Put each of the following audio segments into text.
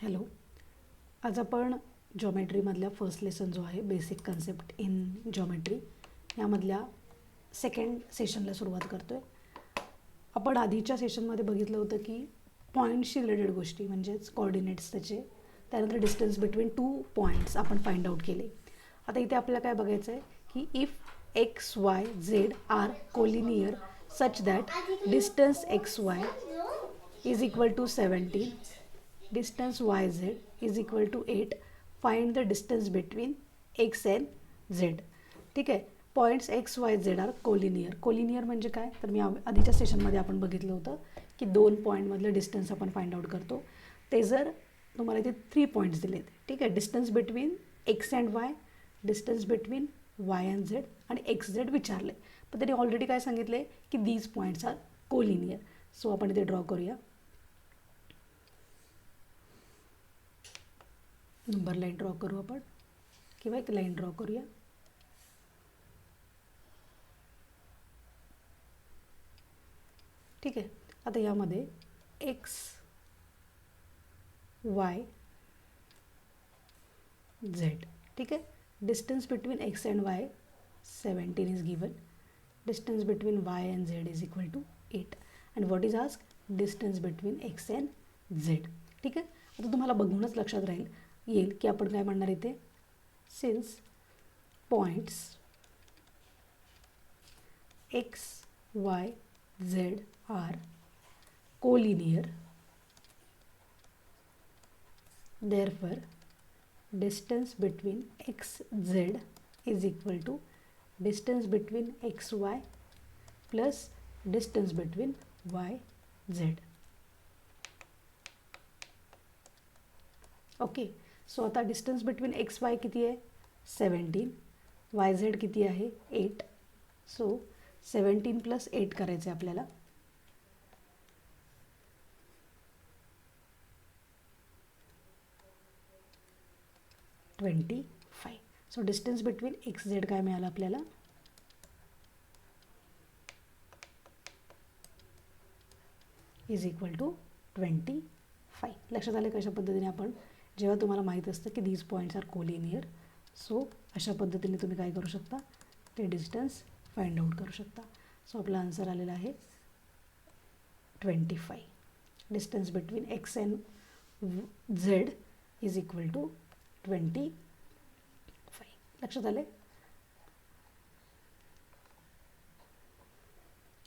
Hello. आज आपण जॉमेट्रीमधल्या first lesson जो आहे बेसिक कन्सेप्ट इन जॉमेट्री यामधल्या सेकंड सेशनला सुरुवात करतो आहे. आपण आधीच्या सेशनमध्ये बघितलं होतं की पॉईंट्सशी रिलेटेड गोष्टी म्हणजेच कोऑर्डिनेट्स त्याचे, त्यानंतर डिस्टन्स बिटवीन टू पॉईंट्स आपण फाइंड आउट केले. आता इथे आपल्याला काय बघायचं आहे की if X Y Z are collinear such that distance X Y is equal to 17, distance yz is equal to 8, find the distance between x and z. ठीक आहे. Points X Y Z are collinear. Collinear म्हणजे काय, तर मी आधीच्या सेशनमध्ये आपण बघितलं होतं की दोन पॉईंटमधलं डिस्टन्स आपण फाइंड आउट करतो. ते जर तुम्हाला इथे 3 पॉईंट्स दिलेत, ठीक आहे, distance between X and Y, distance between Y and Z आणि एक्स झेड विचारले, पण त्यांनी ऑलरेडी काय सांगितले की these points are collinear. So आपण इथे ड्रॉ करूया. नंबर लाईन ड्रॉ करू आपण किंवा एक लाईन ड्रॉ करूया. ठीक आहे. आता यामध्ये एक्स वाय झेड, ठीक आहे, distance between X and Y 17 is given, distance between Y and Z is equal to 8 and what is ask distance between X and Z. ठीक आहे. आता तुम्हाला बघूनच लक्षात येईल की आपण काय म्हणणार इथे, since points X Y Z are collinear, therefore distance between x z is equal to distance between x y plus distance between y z. Okay. So आता डिस्टन्स बिटवीन एक्स वाय किती आहे 17, वाय झेड किती आहे 8. So 17 + 8 करायचं आहे आपल्याला. Twenty 25. So distance between X Z काय मिळालं आपल्याला, इज इक्वल टू 25. लक्षात आले कशा पद्धतीने आपण, जेव्हा तुम्हाला माहीत असतं की these points are collinear, so अशा पद्धतीने तुम्ही काय करू शकता, ते डिस्टन्स फाइंड आउट करू शकता. सो आपला आन्सर आलेला आहे 25. Distance between X and Z is equal to 25. लक्षात आले.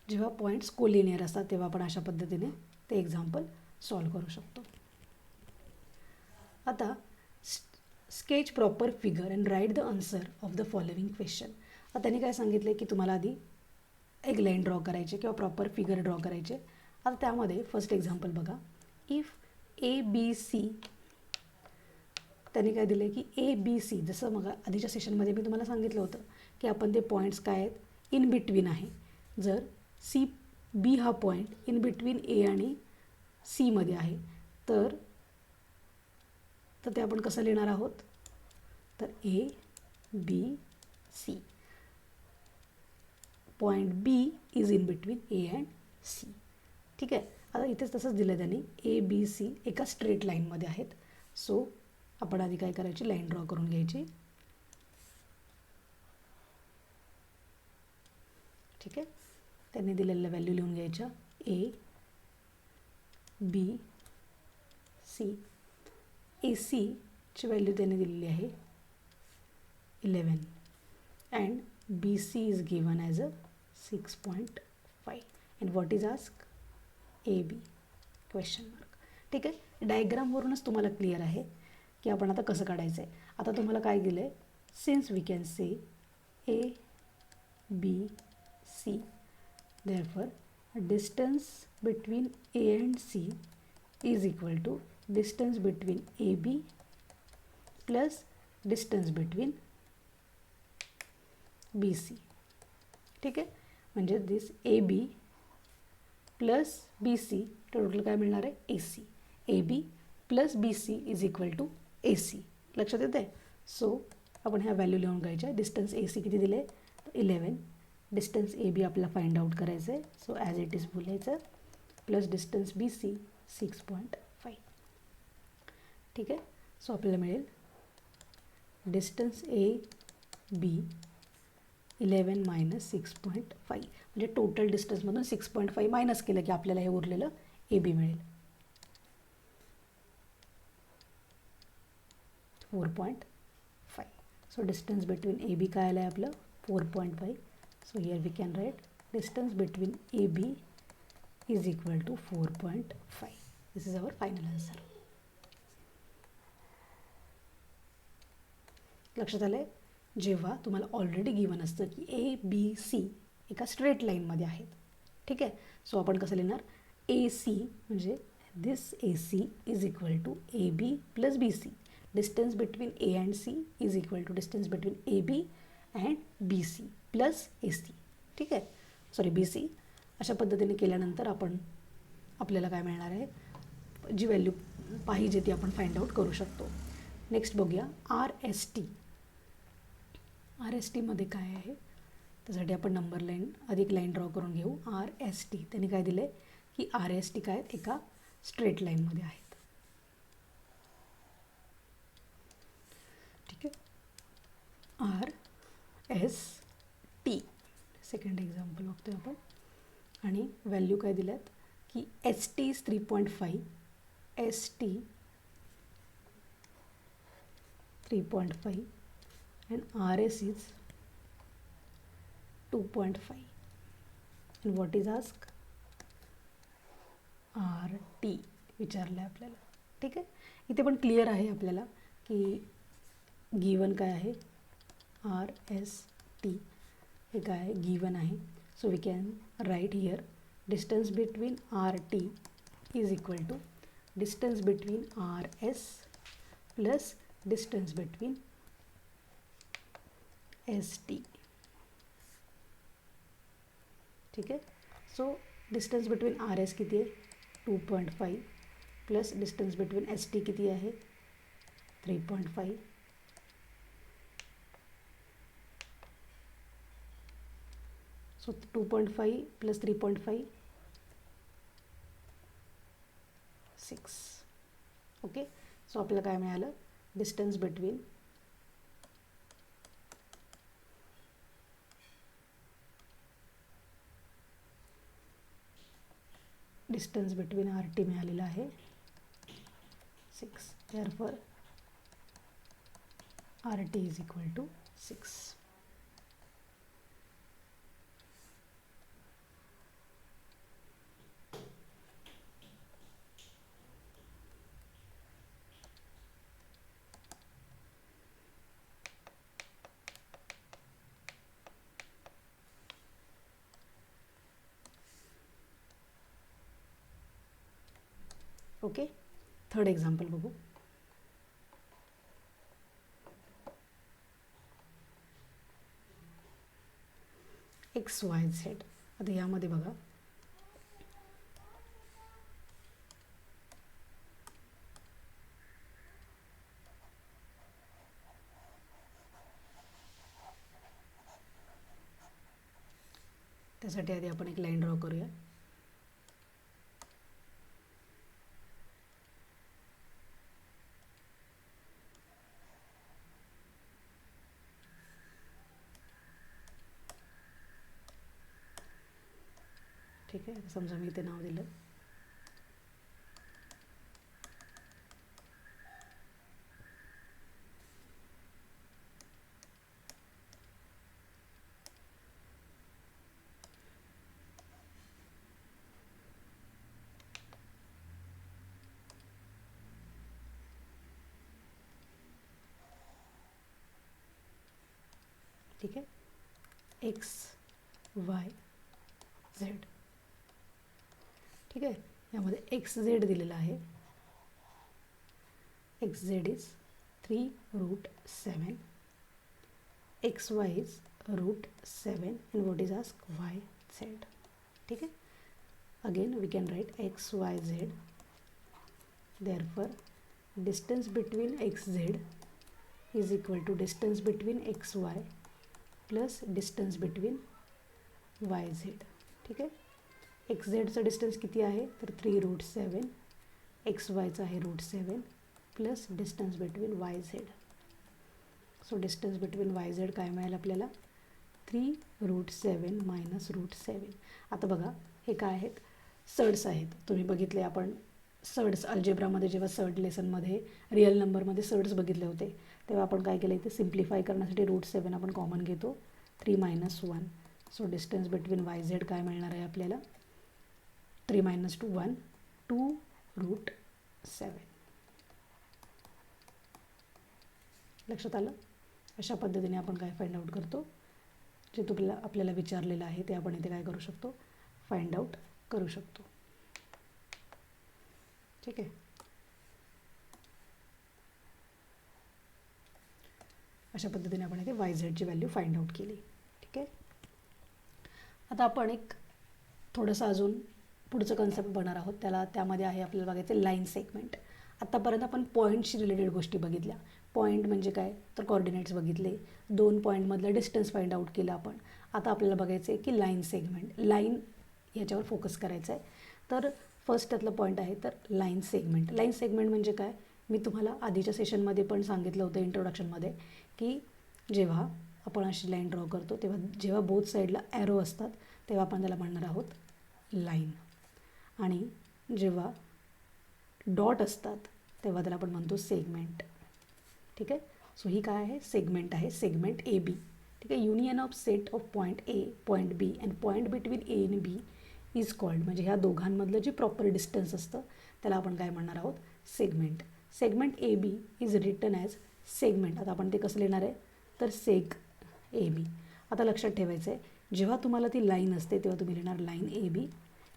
जेव्हा पॉईंट्स कोलिनियर असतात तेव्हा आपण अशा पद्धतीने ते एक्झाम्पल सॉल्व करू शकतो. आता sketch proper figure and write the answer of the following question. आता त्यांनी काय सांगितलं की तुम्हाला आधी एक लाईन ड्रॉ करायचे किंवा प्रॉपर फिगर ड्रॉ करायचे. आता त्यामध्ये फर्स्ट एक्झाम्पल बघा. इफ ए बी सी, त्यांनी काय दिलं की ए बी सी, जसं मग आधीच्या सेशनमध्ये मी तुम्हाला सांगितलं होतं की आपण ते पॉईंट्स काय आहेत इन बिटवीन आहे. जर सी बी हा पॉईंट इन बिटवीन ए आणि सीमध्ये आहे तर ते आपण कसं लिहिणार आहोत, तर A B C, point B is in between A and C. ठीक आहे. आता इथेच तसंच दिलं त्यांनी, ए बी सी एका स्ट्रेट लाईनमध्ये आहेत. सो आपण आधी काय करायची, लाईन ड्रॉ करून घ्यायची. ठीक आहे. त्यांनी दिलेल्या व्हॅल्यू लिहून घ्यायच्या. ए बी सी, ए सीची व्हॅल्यू त्यांनी दिलेली आहे 11 and B C is given as a 6.5 and what is ask A B question mark. ठीक आहे. डायग्रामवरूनच तुम्हाला क्लिअर आहे की आपण आता कसं काढायचं आहे. आता तुम्हाला काय दिलं आहे, since we can say A B C, therefore distance between A and C is equal to distance between A B plus distance between B C. ठीक आहे. म्हणजे this A B plus B C total काय मिळणार आहे A C. A B plus B C is equal to A C. लक्षात येते. So आपण ह्या व्हॅल्यू लिहून घ्यायच्या. डिस्टन्स ए सी किती दिले 11, डिस्टन्स ए बी आपल्याला फाइंड आउट करायचं आहे. सो ॲज इट इज बोलायचं, प्लस डिस्टन्स बी सी 6.5. ठीक आहे. सो आपल्याला मिळेल डिस्टन्स ए बी 11 मायनस 6.5, म्हणजे टोटल डिस्टन्समधून 6.5 मायनस केलं की आपल्याला हे उरलेलं ए बी मिळेल 4.5. So distance between A B काय आलं आहे आपलं 4.5. So here we can write distance between A B is equal to 4.5. This is our final answer. लक्षात आलं आहे, जेव्हा तुम्हाला ऑलरेडी गिवन असतं की ए बी सी एका स्ट्रेट लाईनमध्ये आहेत, ठीक आहे. सो आपण कसं लिहिणार, ए सी म्हणजे this A C is equal to A B plus B C. Distance between A and C is equal to distance between A B and B C plus A C, ठीक आहे, sorry B C. अशा पद्धतीने केल्यानंतर आपल्याला काय मिळणार आहे, जी value पाहिजे ती आपण फाइंड आउट करू शकतो. नेक्स्ट बघूया R S T. R S टीमध्ये काय आहे, त्यासाठी आपण नंबर लाईन अधिक लाईन ड्रॉ करून घेऊ. आर एस टी त्यांनी काय दिलं आहे की आर एस टी काय एका स्ट्रेट लाईनमध्ये आहेत, ठीक आहे. R S T second example बघतोय आपण, आणि व्हॅल्यू काय दिल्यात की S T is 3.5, S T 3.5 and RS is 2.5 and what is asked RT विचारलं आहे आपल्याला, ठीक आहे. इथे पण क्लिअर आहे आपल्याला की गिवन काय आहे आर एस टी हे काय आहे गिवन आहे. So we can write here distance between R T is equal to distance between R S plus distance between S T, ठीक आहे. So distance between R S किती आहे 2.5 plus distance between S T किती आहे 3.5. So 2.5 plus 3.5 6. Okay. So आपल्याला काय मिळालं, distance between R T मिळालेला आहे 6. Therefore R T is equal to 6. Okay. Third example बघू. X Y Z. आता यामध्ये बघा त्यासाठी आधी आपण एक लाईन ड्रॉ करूया. ठीक आहे. समजा मी इथे नाव दिलं ठीक आहे, एक्स वाय झेड. ठीक आहे. यामध्ये एक्स झेड दिलेला आहे. X Z is 3√7, X Y is √7 and what is asked y z. ठीक आहे. Again we can write X Y Z. Therefore distance between X Z is equal to distance between X Y plus distance between Y Z. ठीक आहे. X झेडचं distance किती आहे तर 3√7, x वायचं आहे √7 plus distance between Y Z. So distance between Y Z काय मिळेल आपल्याला 3√7 मायनस √7. आता बघा हे काय आहेत, सर्ड्स आहेत. तुम्ही बघितले आपण सर्ड्स अल्जेब्रामध्ये जेव्हा सर्ड लेसनमध्ये रिअल नंबरमध्ये सर्ड्स बघितले होते तेव्हा आपण काय केलं इथे सिम्प्लिफाय करण्यासाठी √7 आपण कॉमन घेतो 3 - 1. So distance between Y Z काय मिळणार आहे आपल्याला 3 - 2 1 2√7. लक्षात आलं. अशा पद्धतीने आपण काय फाइंड आउट करतो, जे आपल्याला विचारलेलं आहे ते आपण इथे काय करू शकतो, फाइंड आउट करू शकतो. ठीक आहे. अशा पद्धतीने आपण इथे वाय झेडची व्हॅल्यू फाइंड आउट केली. ठीक आहे. आता आपण एक थोडंसं अजून पुढचं कन्सेप्ट बनणार आहोत. त्यामध्ये आहे आपल्याला बघायचं लाईन सेगमेंट. आत्तापर्यंत आपण पॉईंटशी रिलेटेड गोष्टी बघितल्या. पॉईंट म्हणजे काय तर कोऑर्डिनेट्स बघितले, 2 पॉईंटमधलं डिस्टन्स फाइंड आउट केलं आपण. आता आपल्याला बघायचं आहे की लाईन सेगमेंट, लाईन याच्यावर फोकस करायचं आहे. तर फर्स्ट त्यातलं पॉईंट आहे तर लाईन सेगमेंट. लाईन सेगमेंट म्हणजे काय, मी तुम्हाला आधीच्या सेशनमध्ये पण सांगितलं होतं इंट्रोडक्शनमध्ये की जेव्हा आपण अशी लाईन ड्रॉ करतो तेव्हा जेव्हा बोथ साईडला ॲरो असतात तेव्हा आपण त्याला म्हणणार आहोत लाईन, आणि जेव्हा डॉट असतात तेव्हा त्याला आपण म्हणतो सेगमेंट. ठीक आहे. सो ही काय आहे, सेगमेंट आहे, सेगमेंट ए बी. ठीक आहे. Union of set of point A, point B and point between A आणि बी इज कॉल्ड, म्हणजे ह्या दोघांमधलं जे प्रॉपर डिस्टन्स असतं त्याला आपण काय म्हणणार आहोत, segment. Segment A B is written as segment. आता आपण ते कसं लिहिणार आहे तर सेग ए बी. आता लक्षात ठेवायचं आहे, जेव्हा तुम्हाला ती लाईन असते तेव्हा तुम्ही लिहिणार लाईन ए बी.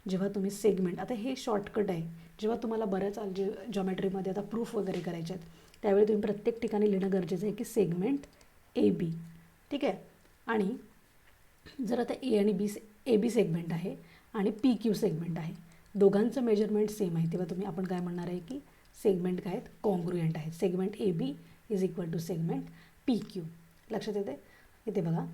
जेव्हा तुम्ही सेगमेंट, आता हे शॉर्टकट आहे, जेव्हा तुम्हाला बऱ्याच जॉमेट्रीमध्ये आता प्रूफ वगैरे करायचे आहेत त्यावेळी तुम्ही प्रत्येक ठिकाणी लिहिणं गरजेचं आहे की सेगमेंट ए बी. ठीक आहे. आणि जर आता ए आणि बी, ए बी सेगमेंट आहे आणि पी क्यू सेगमेंट आहे, दोघांचं मेजरमेंट सेम आहे, तेव्हा आपण काय म्हणणार आहे की सेगमेंट काय आहेत, कॉन्ग्रुएंट आहेत. Segment A B is equal to segment P Q. लक्षात येते. इथे बघा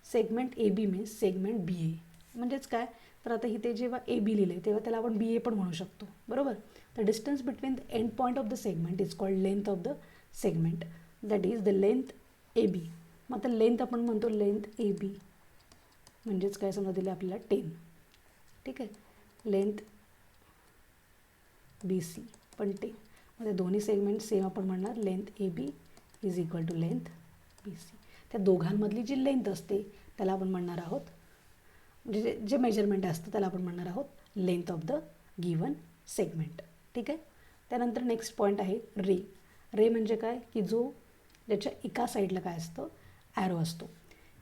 segment A B means segment B A. म्हणजेच काय तर आता इथे जेव्हा ए बी लिहिले तेव्हा त्याला आपण बी ए पण म्हणू शकतो, बरोबर. The distance between the end point of the segment is called length of the segment, that is the length A B. मग आता लेंथ आपण म्हणतो लेंथ ए बी म्हणजेच काय समजा दिले आपल्याला 10. ठीक आहे. लेंथ बी सी पण 10. म्हणजे दोन्ही सेगमेंट सेम आपण म्हणणार length A B is equal to length B C. त्या दोघांमधली जी लेंथ असते त्याला आपण म्हणणार आहोत, म्हणजे जे मेजरमेंट असतं त्याला आपण म्हणणार आहोत length of the given segment. ठीक आहे. त्यानंतर नेक्स्ट पॉईंट आहे रे. रे म्हणजे काय की जो ज्याच्या एका साईडला काय असतं, ॲरो असतो.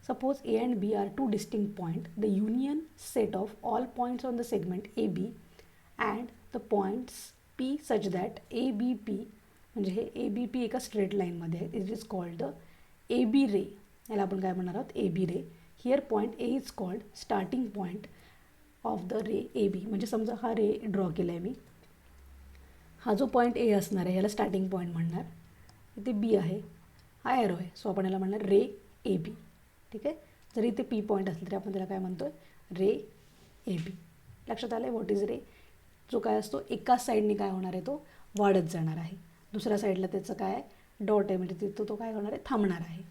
Suppose A and B are two distinct point, the union set of all points on the segment A B and the points P such that A B P, म्हणजे हे ए बी पी एका straight लाईनमध्ये आहे, it is called the A B ray. याला आपण काय म्हणणार आहोत, A B ray. Here point A is called starting point of the ray A B. म्हणजे समजा हा रे ड्रॉ केला आहे मी, हा जो पॉईंट ए असणार आहे याला स्टार्टिंग पॉईंट म्हणणार, इथे बी आहे, हा एरो आहे, सो आपण याला म्हणणार रे ए बी. ठीक आहे. जरी इथे पी पॉईंट असलं तरी आपण त्याला काय म्हणतो आहे, रे ए बी. लक्षात आलं आहे व्हॉट इज रे. जो काय असतो एकाच साईडने काय होणार आहे तो वाढत जाणार आहे, दुसऱ्या साईडला त्याचं काय आहे डॉट आहे, म्हणजे तिथं तो काय होणार आहे थांबणार आहे.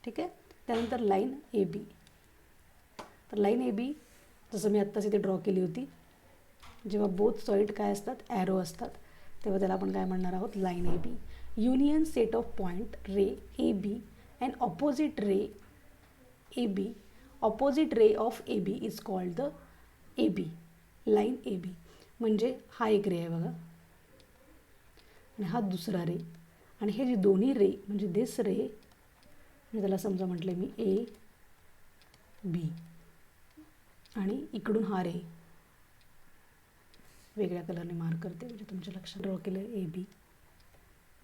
ठीक आहे. त्यानंतर लाईन ए बी. तर लाईन ए बी जसं मी आत्ताच इथे ड्रॉ केली होती, जेव्हा बोथ साईड काय असतात ॲरो असतात तेव्हा त्याला आपण काय म्हणणार आहोत, line A B. Union set of point ray A B and opposite ray A B, opposite ray of A B is called the A B, line A B. म्हणजे हा एक रे आहे बघा आणि हा दुसरा रे, आणि हे जे दोन्ही रे म्हणजे दिस रे, म्हणजे त्याला समजा म्हटलं मी ए बी, आणि इकडून हा रे वेगळ्या कलरने मार्क करते म्हणजे तुमच्या लक्षात ड्रॉ केलं ए बी,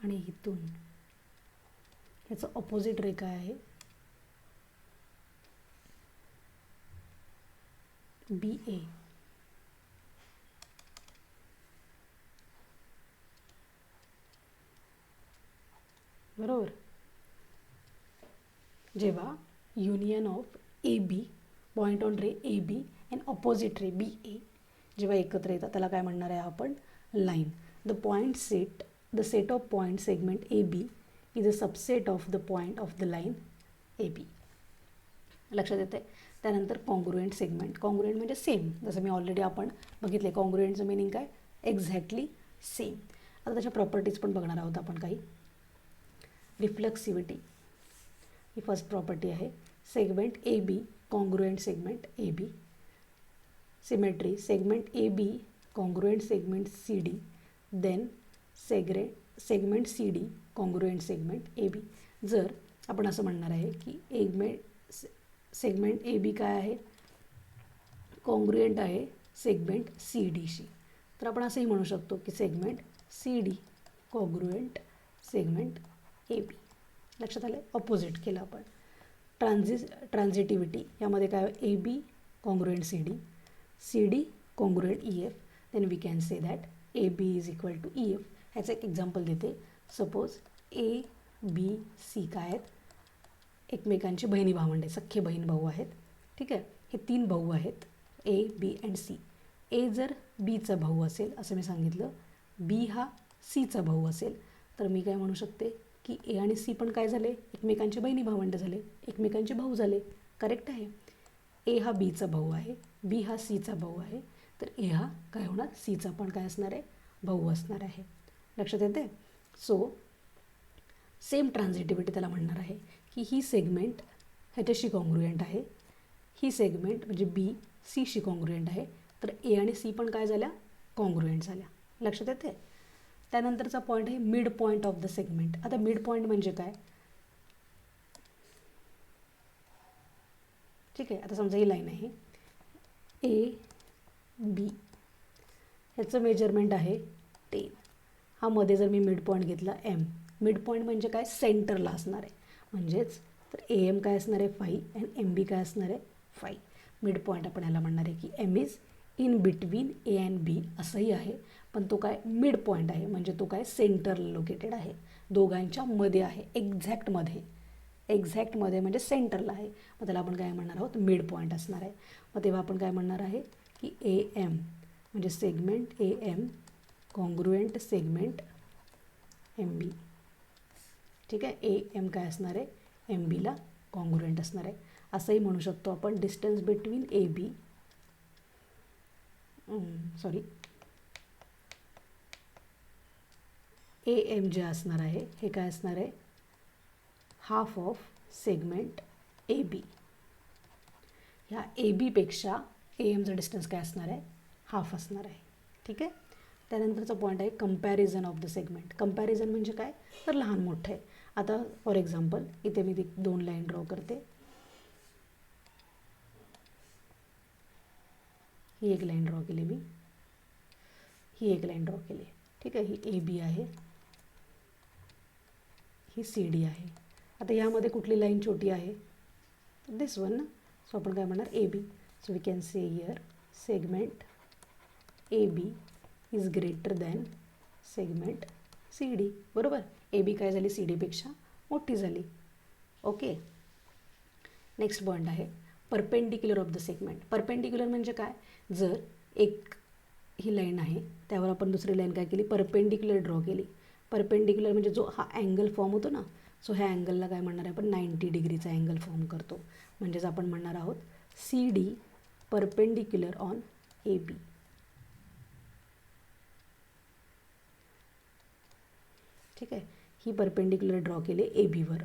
आणि इथून ह्याचं ऑपोजिट रे काय आहे बी ए. बरोबर. जेव्हा union of A B, point on ray A B and opposite ray B A जेव्हा एकत्र येतात त्याला काय म्हणणार आहे आपण, line. The point set the set of point segment A B is a subset of the point of the line A B. लक्षात येते. त्यानंतर कॉन्ग्रुएंट सेगमेंट. कॉन्ग्रुएंट म्हणजे सेम, जसं मी ऑलरेडी आपण बघितले. कॉन्ग्रुएंटचं मिनिंग काय? Exactly same. आता त्याच्या प्रॉपर्टीज पण बघणार आहोत आपण काही. रिफ्लेक्सिव्हिटी ही फर्स्ट प्रॉपर्टी आहे. Segment A B congruent segment A B. Symmetry segment A B congruent segment C D. Then segment C D congruent segment A B. जर आपण असं म्हणणार आहे की सेगमेंट ए बी काय आहे? कॉन्ग्रुएंट आहे सेगमेंट सी डीशी, तर आपण असंही म्हणू शकतो की segment C D congruent segment A B. लक्षात आलं? ऑपोजिट केलं आपण. ट्रान्झिटिव्हिटी यामध्ये काय? A B congruent C D congruent E F. Then we can say that A B is equal to E F. ह्याचं एक एक्झाम्पल देते. सपोज ए B C काय आहेत? एकमेकांचे बहिणी भावंडे, सख्खे बहीण भाऊ आहेत. ठीक आहे. हे 3 भाऊ आहेत, ए बी अँड सी. ए जर बीचा भाऊ असेल असं मी सांगितलं, बी हा सीचा भाऊ असेल, तर मी काय म्हणू शकते की ए आणि सी पण काय झाले? एकमेकांचे बहिणी भावंड झाले, एकमेकांचे भाऊ झाले. करेक्ट आहे. ए हा बीचा भाऊ आहे, बी हा सीचा भाऊ आहे, तर ए हा काय होणार? सीचा पण काय असणार आहे? भाऊ असणार आहे. लक्षात येते? सो सेम ट्रान्झिटिव्हिटी त्याला म्हणणार आहे की ही सेगमेंट ह्याच्याशी कॉन्ग्रुएंट आहे, ही सेगमेंट म्हणजे बी सीशी कॉन्ग्रुएंट आहे, तर ए आणि सी पण काय झाल्या? कॉन्ग्रुएंट झाल्या. लक्षात येते? त्यानंतरचा पॉईंट आहे mid point of the segment. आता मिड पॉईंट म्हणजे काय? ठीक आहे. आता समजा ही लाईन आहे ए बी, ह्याचं मेजरमेंट आहे 10. हा मध्ये जर मी मिड पॉईंट घेतला एम, मिड पॉईंट म्हणजे काय? सेंटरला असणार आहे. म्हणजेच तर ए एम काय असणार आहे? 5 अँड एम बी काय असणार आहे? 5. मिड पॉईंट आपण याला म्हणणार आहे की M is in between A and B असंही आहे, पण तो काय? मिड पॉईंट आहे, म्हणजे तो काय? सेंटरला लोकेटेड आहे, दोघांच्या मध्ये आहे, एक्झॅक्टमध्ये म्हणजे सेंटरला आहे. मग त्याला आपण काय म्हणणार आहोत? मिड पॉईंट असणार आहे. मग तेव्हा आपण काय म्हणणार आहे की ए एम म्हणजे segment A M congruent segment M B. ठीक आहे. ए एम काय असणार आहे? एम बीला कॉन्ग्रुएंट असणार आहे. असंही म्हणू शकतो आपण distance between A B A M जे असणार आहे हे काय असणार आहे? Half of segment A B. ह्या ए बीपेक्षा ए एमचा डिस्टन्स काय असणार आहे? हाफ असणार आहे. ठीक आहे. त्यानंतरचा पॉईंट आहे comparison of the segment. Comparison म्हणजे काय? तर लहान मोठं आहे. आता फॉर एक्झाम्पल इथे मी 2 लाईन ड्रॉ करते. ही एक लाईन ड्रॉ केली मी, ही एक लाईन ड्रॉ केली. ठीक आहे. ही ए बी आहे, ही सी डी आहे. आता यामध्ये कुठली लाईन छोटी आहे? दिस वन ना. सो आपण काय म्हणणार? A B. So we can say here segment A B is greater than segment C D. बरोबर. ए बी काय झाली? सी डीपेक्षा मोठी झाली. ओके. नेक्स्ट पॉईंट आहे perpendicular of the segment. Perpendicular म्हणजे काय? जर एक ही लाईन आहे त्यावर आपण दुसरी लाईन काय केली? परपेंडिक्युलर ड्रॉ केली. परपेंडिक्युलर म्हणजे जो हा अँगल फॉर्म होतो ना, सो ह्या अँगलला काय म्हणणार आहे आपण? 90 डिग्रीचा अँगल फॉर्म करतो. म्हणजेच आपण म्हणणार आहोत C D perpendicular on A B. ठीक आहे. ही परपेंडिक्युलर ड्रॉ केली ए बीवर.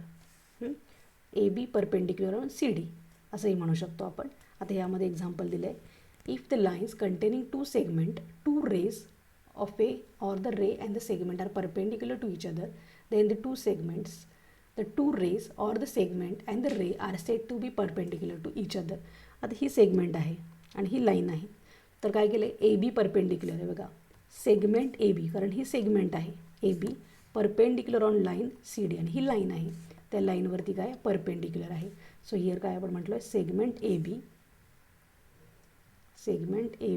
A B perpendicular on C D असंही म्हणू शकतो आपण. आता यामध्ये एक्झाम्पल दिलं आहे. If the lines containing 2 segment 2 rays of a or the ray and the segment are perpendicular to each other, then the 2 segments the 2 rays or the segment and the ray are set to be perpendicular to each other. आता ही segment आहे आणि ही line आहे, तर काय केलं? ए B perpendicular आहे बघा. सेगमेंट ए बी, कारण ही सेगमेंट आहे A B perpendicular on line C D, आणि ही लाईन आहे त्या लाईनवरती काय? परपेंडिक्युलर आहे. सो हिअर काय आपण म्हटलं? Segment A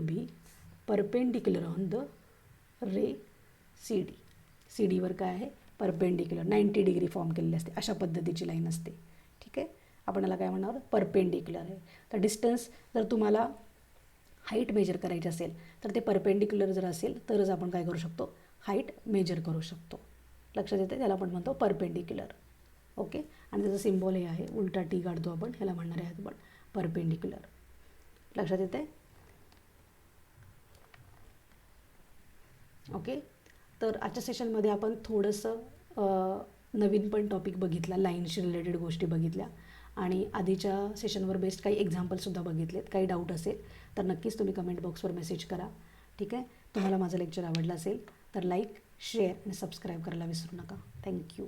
B perpendicular on the ray C D. C डीवर काय आहे? परपेंडिक्युलर 90 डिग्री फॉर्म केलेली असते, अशा पद्धतीची लाईन असते. ठीक आहे. आपण याला काय म्हणणार? परपेंडिक्युलर आहे. तर डिस्टन्स जर तुम्हाला हाईट मेजर करायची असेल तर ते परपेंडिक्युलर जर असेल तरच आपण काय करू शकतो? हाईट मेजर करू शकतो. लक्षात येते, त्याला आपण म्हणतो परपेंडिक्युलर. ओके, आणि त्याचं सिम्बॉल हे आहे, उलटा टी काढतो आपण, ह्याला म्हणणार आहे आपण परपेंडिक्युलर. लक्षात येते. ओके, तर आजच्या सेशनमध्ये आपण थोडंसं नवीन पण टॉपिक बघितला, लाईनशी रिलेटेड गोष्टी बघितल्या आणि आधीच्या सेशनवर बेस्ड काही एक्झाम्पलसुद्धा बघितलेत. काही डाऊट असेल तर नक्कीच तुम्ही कमेंट बॉक्सवर मेसेज करा. ठीक आहे, तुम्हाला माझं लेक्चर आवडलं असेल तर लाईक, शेअर आणि सबस्क्राईब करायला विसरू नका. थँक्यू.